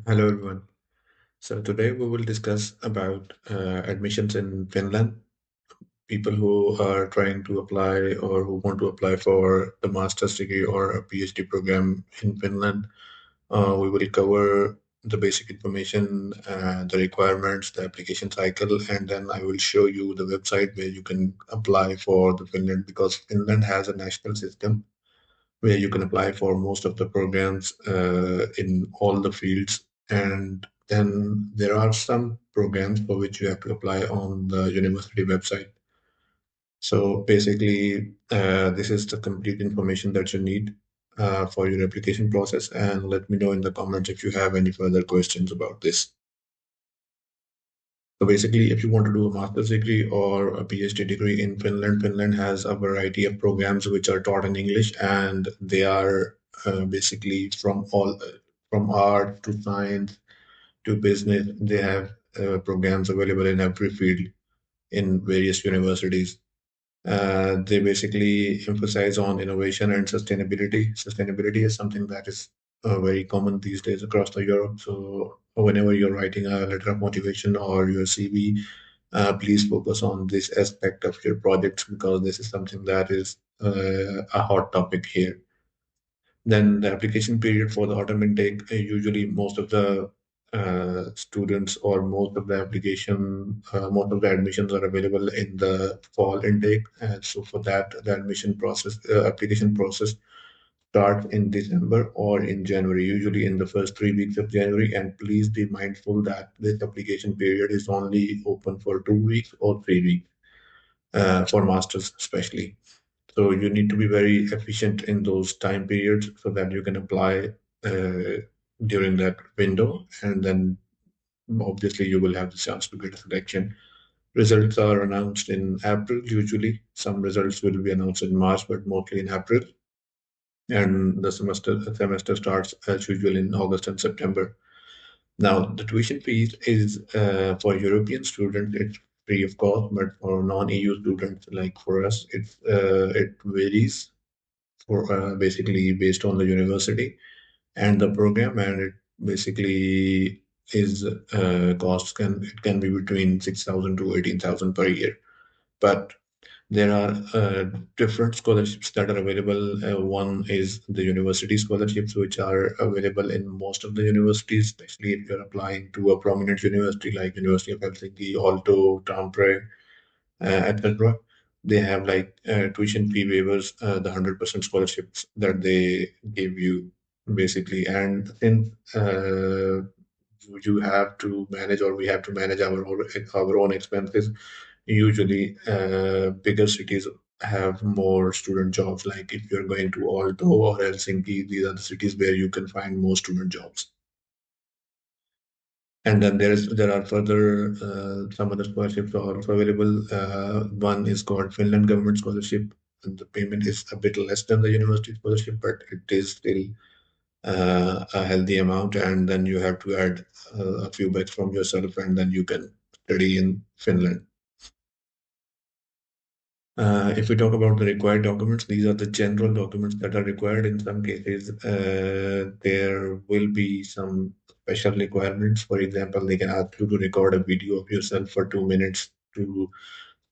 Hello everyone. So today we will discuss about admissions in Finland. People who are trying to apply or who want to apply for the master's degree or a PhD program in Finland. We will cover the basic information, the requirements, the application cycle, and then I will show you the website where you can apply for the Finland because Finland has a national system where you can apply for most of the programs in all the fields. And then there are some programs for which you have to apply on the university website. So basically, this is the complete information that you need for your application process. And let me know in the comments if you have any further questions about this. So basically, if you want to do a master's degree or a PhD degree in Finland, Finland has a variety of programs which are taught in English, and they are basically from art to science to business. They have programs available in every field in various universities. They basically emphasize on innovation and sustainability. Sustainability is something that is very common these days across the Europe. So whenever you're writing a letter of motivation or your CV, please focus on this aspect of your projects because this is something that is a hot topic here. Then the application period for the autumn intake, usually most of the students or most of the admissions are available in the fall intake. So for that, the application process starts in December or in January, usually in the first 3 weeks of January. And please be mindful that this application period is only open for 2 weeks or 3 weeks for masters, especially. So you need to be very efficient in those time periods so that you can apply uh, during that window, and then obviously you will have the chance to get a selection. Results are announced in April usually. Some results will be announced in March, but mostly in April. And the semester starts as usual in August and September. Now, the tuition fees is for European students, it's free of cost, but for non-EU students like for us, it varies for basically based on the university and the program, and it basically is costs can be between 6,000 to 18,000 per year. But there are different scholarships that are available. One is the university scholarships, which are available in most of the universities, especially if you're applying to a prominent university like University of Helsinki, Aalto, Tampere, etc. They have like tuition fee waivers, the 100% scholarships that they give you basically. And since you have to manage or we have to manage our own expenses, usually bigger cities have more student jobs. Like if you're going to Aalto or Helsinki, these are the cities where you can find more student jobs. And then there are further some other scholarships are also available. One is called Finland Government Scholarship, and the payment is a bit less than the university scholarship, but it is still a healthy amount. And then you have to add a few bucks from yourself, and then you can study in Finland. If we talk about the required documents, these are the general documents that are required. In some cases, there will be some special requirements. For example, they can ask you to record a video of yourself for 2 minutes to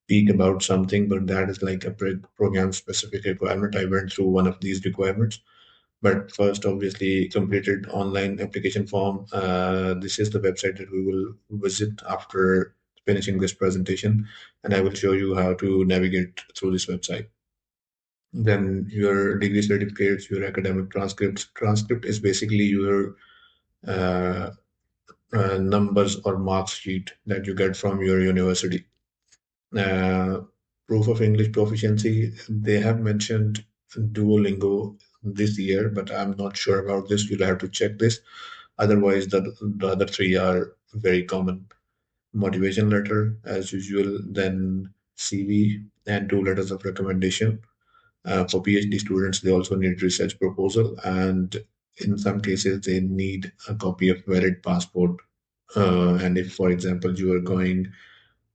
speak about something, but that is like a program specific requirement. I went through one of these requirements. But first, obviously, completed online application form. This is the website that we will visit after finishing this presentation, and I will show you how to navigate through this website. Then your degree certificates, your academic transcripts. Transcript is basically your uh, numbers or marks sheet that you get from your university. Uh, Proof of English proficiency, they have mentioned Duolingo this year, but I'm not sure about this. You'll have to check this. Otherwise, the other three are very common. Motivation letter, as usual, then CV and two letters of recommendation. For PhD students, they also need research proposal, and in some cases, they need a copy of valid passport. And if, for example, you are going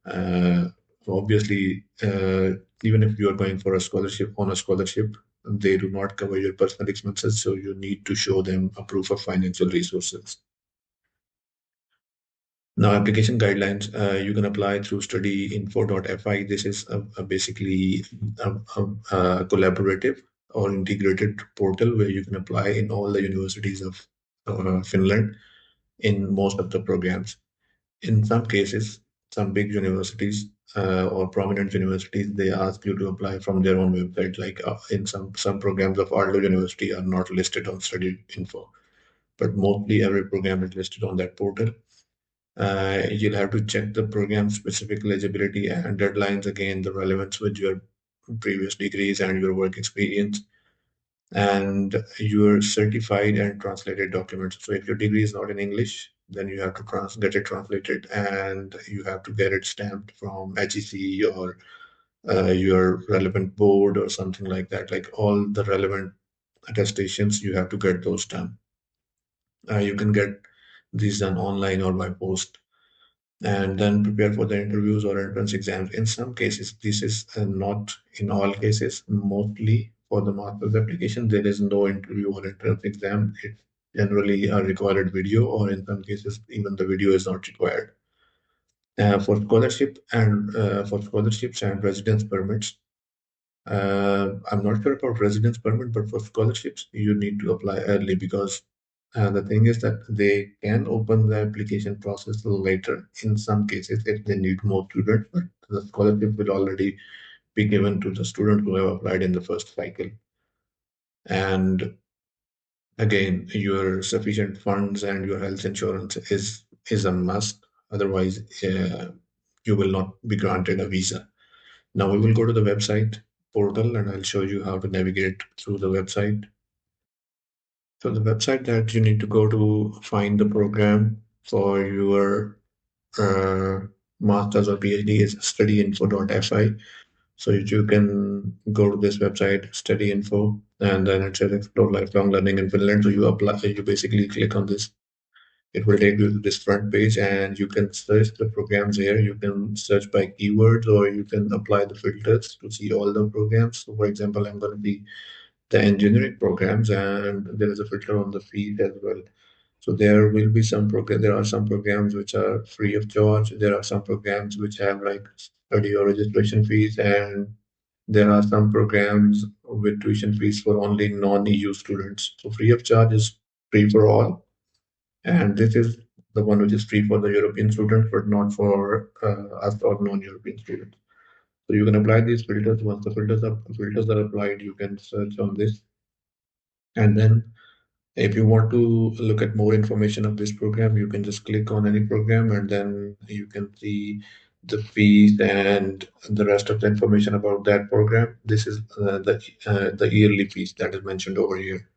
uh, obviously, even if you are going for a scholarship on a scholarship, they do not cover your personal expenses, so you need to show them a proof of financial resources. Now, application guidelines, you can apply through studyinfo.fi. This is basically a collaborative or integrated portal where you can apply in all the universities of Finland in most of the programs. In some cases, some big universities or prominent universities, they ask you to apply from their own website. Like in some programs of Arlo University are not listed on Study Info, but mostly every program is listed on that portal. You'll have to check the program specific eligibility and deadlines again, the relevance with your previous degrees and your work experience, and your certified and translated documents. So if your degree is not in English, then you have to get it translated and you have to get it stamped from HEC or your relevant board or something like that. Like all the relevant attestations, you have to get those done. You can get these done online or by post and then prepare for the interviews or entrance exams. In some cases, this is not in all cases. Mostly for the master's application, there is no interview or entrance exam. It's generally a recorded video, or in some cases, even the video is not required. For scholarships and residence permits, I'm not sure about residence permit, but for scholarships, you need to apply early because the thing is that they can open the application process later in some cases if they need more students, but the scholarship will already be given to the student who have applied in the first cycle. And again, your sufficient funds and your health insurance is a must. Otherwise, you will not be granted a visa. Now we will go to the website portal and I'll show you how to navigate through the website. So the website that you need to go to find the program for your uh, master's or PhD is studyinfo.fi. So you can go to this website, study info, and then it says explore lifelong learning in Finland. So you apply, you basically click on this. It will take you to this front page and you can search the programs here. You can search by keywords or you can apply the filters to see all the programs. So for example, I'm going to be the engineering programs and there is a filter on the feed as well. So there will be some program. There are some programs which are free of charge. There are some programs which have like study or registration fees, and there are some programs with tuition fees for only non-EU students. So free of charge is free for all, and this is the one which is free for the European students, but not for us or non-European students. So you can apply these filters. Once the filters are applied, you can search on this, and then if you want to look at more information of this program, you can just click on any program and then you can see the fees and the rest of the information about that program. This is the yearly fees that is mentioned over here.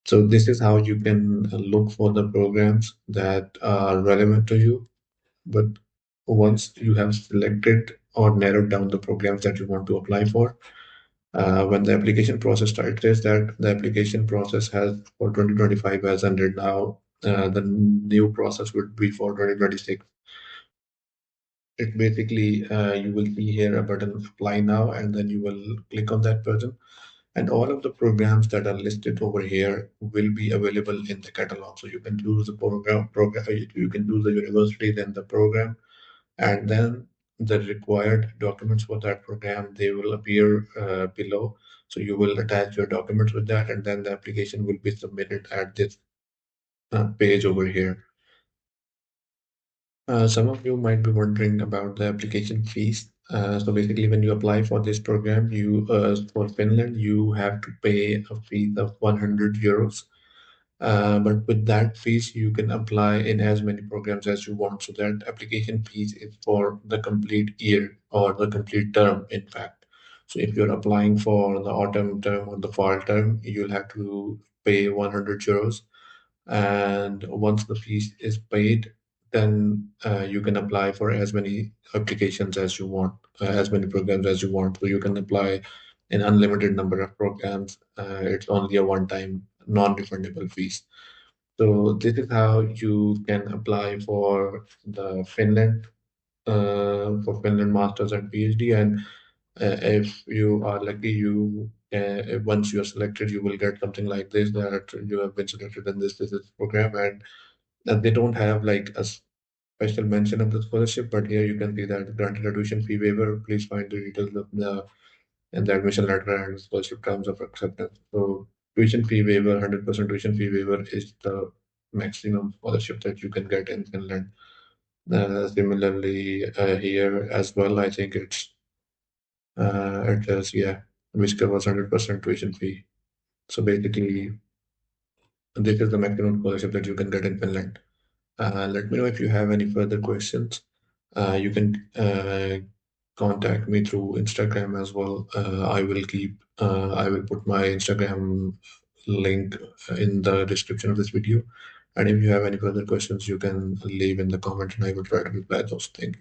So this is how you can look for the programs that are relevant to you. But once you have selected or narrowed down the programs that you want to apply for, when the application process starts, is that the application process has for 2025 has ended now. The new process would be for 2026. It basically, you will see here a button apply now, and then you will click on that button. And all of the programs that are listed over here will be available in the catalog. So you can choose the program, you can choose the university, then the program, and then the required documents for that program they will appear below, so you will attach your documents with that and then the application will be submitted at this page over here. Some of you might be wondering about the application fees. So basically when you apply for this program, you for Finland you have to pay a fee of 100 euros. But with that fees, you can apply in as many programs as you want. So that application fees is for the complete year or the complete term, in fact. So if you're applying for the autumn term or the fall term, you'll have to pay 100 euros. And once the fees is paid, then you can apply for as many applications as you want, as many programs as you want. So you can apply an unlimited number of programs. It's only a one-time non-refundable fees. So this is how you can apply for Finland Masters and PhD. And if you are lucky, once you are selected, you will get something like this that you have been selected in this program, and they don't have like special mention of the scholarship, but here you can see that granted a tuition fee waiver. Please find the details of the and the admission letter and scholarship terms of acceptance. So tuition fee waiver, 100% tuition fee waiver is the maximum scholarship that you can get in Finland. Similarly, here as well, I think it is, yeah, which covers 100% tuition fee. So basically, this is the maximum scholarship that you can get in Finland. Let me know if you have any further questions. You can contact me through Instagram as well. I will put my Instagram link in the description of this video. And if you have any further questions, you can leave in the comment and I will try to reply those things.